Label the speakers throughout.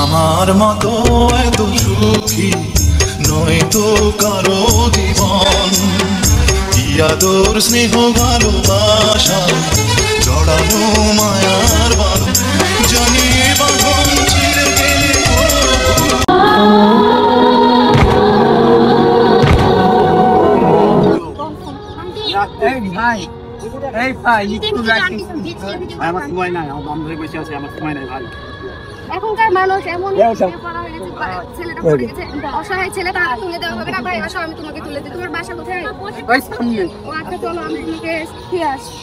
Speaker 1: আমার মতো এত সুখী নয় তো কারো জীবন, কি আদর স্নেহ ভালোবাসা জড়ানো মায়ার বাঁধন, জানি বাঁধন ছিঁড়ে গেলে
Speaker 2: আমার সময় নাই, আমার বান্ধবী বসে আছে, আমার সময় নাই ভাই।
Speaker 3: এখনকার মানুষ এমন ছেলেটা পড়ে গেছে, অসহায় ছেলে, তার তুলে দেওয়া হবে না। ভাই আসো আমি তোমাকে তুলে দিই। তোমার বাসা কোথায়? ও আচ্ছা চলো আমি তোমাকে দিয়ে আসি।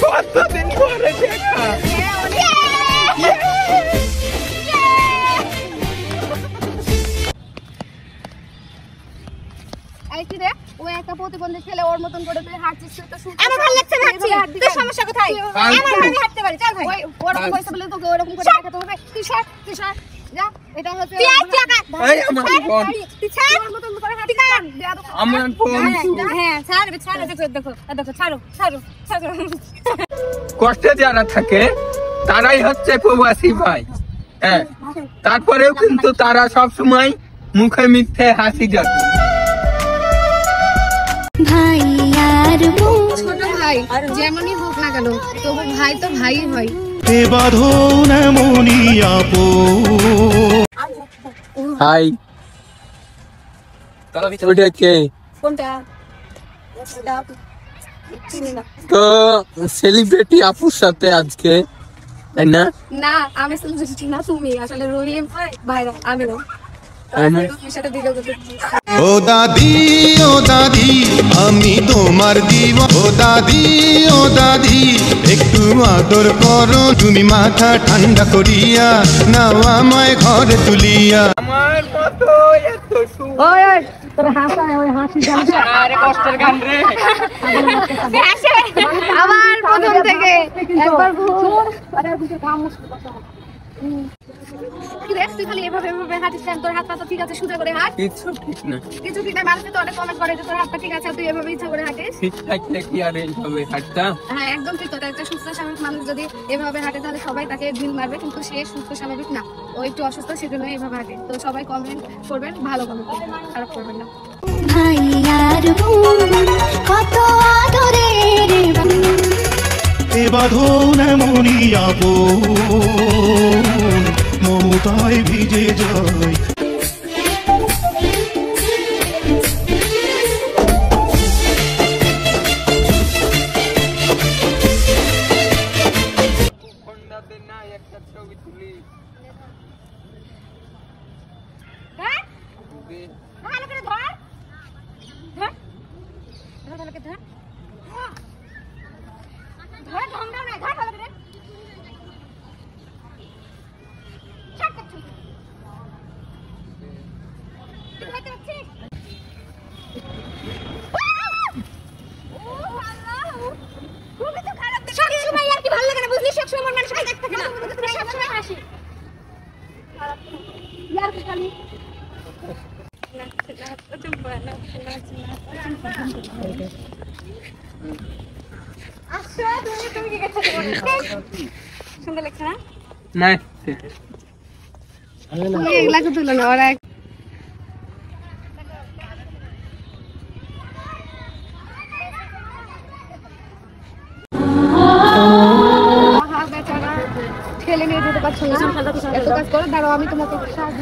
Speaker 2: কতদিন পরে দেখা।
Speaker 3: ও একটা প্রতিবন্ধী ছেলে, ওর মতন করে তুই হাঁটছিস, তুই তো
Speaker 4: আমার ভালো লাগছে না হাঁটছি। তোর সমস্যা কোথায়? আমি হাঁটতে পারি, চল ভাই।
Speaker 3: ওই ওরকম পয়সা বলে তোকে ওরকম করে দেখাতে হবে। তুই সর যা। এটা হচ্ছে
Speaker 4: এই আমার ফোন। তুই ছাড়।
Speaker 3: ওর মতন করে হাঁটছিস।
Speaker 4: আমার ফোন। হ্যাঁ, ছাড় দেখো। দেখো ছাড়ো।
Speaker 2: কষ্টে যারা থাকে তারাই হচ্ছে প্রবাসী ভাই। হ্যাঁ, তারপরেও কিন্তু তারা সব সময় মুখে মিথ্যে হাসি যাচ্ছে।
Speaker 3: ভাই আর ছোট ভাই যেমনই হোক না কেন, তবু ভাই তো ভাই হয়।
Speaker 1: বাঁধন এমনই
Speaker 2: হাই, ওটা কে?
Speaker 3: কোনটা?
Speaker 2: তো সেলিব্রিটি আপুর সাথে আজকে, তাই না?
Speaker 3: না আমি না, তুমি আসলে রহিম ভাইরা, আমি না।
Speaker 1: ও দাদি আমি তোমার দিব। ও দাদি একটু আদর করো, তুমি মাথা ঠান্ডা করিয়া নাও আমায় ঘরে তুলিয়া।
Speaker 2: আমার মতো এত
Speaker 3: তোর হাসা ওই হাসি
Speaker 2: আরে কষ্টের গান রে।
Speaker 3: আমার প্রথম থেকে একবার আরে বুঝে কাম তুই খালি এভাবে হাঁটিস, তোর হাত পা তো ঠিক আছে, সোজা করে হাঁট।
Speaker 2: কিছু ঠিক না।
Speaker 3: কিছু ঠিক না, মানুষ তো অনেক কমেন্ট করে যে তোর হাত পা ঠিক আছে, তুই এভাবে ইচ্ছা করে হাঁটিস।
Speaker 2: ঠিক থাকলে কি আর এইভাবে হাঁটতাম?
Speaker 3: হ্যাঁ একদম ঠিক কথা। একটা সুস্থ স্বাভাবিক মানুষ যদি এভাবে হাঁটে তাহলে সবাই তাকে ঢিল মারবে, কিন্তু সে সুস্থ স্বাভাবিক না, ও একটু অসুস্থ, সেজন্য এইভাবে হাঁটে। তো সবাই কমেন্ট করবেন, ভালো কমেন্ট করবেন, খারাপ করবেন না।
Speaker 5: ভাই আর কত আদরের
Speaker 1: বাঁধন এমনই আপন, মমতায় ভিজে যায়।
Speaker 2: একটা ছবি তুলি।
Speaker 4: ভালো করে ধর। ভালো করে ধর। ঢংডাও না, ধর ভালো করে। ছাড় তুই। তুই হাঁটতে পারছিস? ও আল্লাহ, খুবই তো খারাপ। সবসময় আর কি ভালো লাগে না, বুঝলি? সবসময় মন মানুষ হাসি থাকে না, সবসময় হাসি। ইয়ার কি খালি তুমি কি করছো? সুন্দর লাগছে না?
Speaker 2: না
Speaker 3: তুমি এগুলা তো তুলো না, ওরা ঠেলে নিয়ে যেতে পারছো না। এত কাজ করো, দাঁড়াও আমি তোমাকে সাহায্য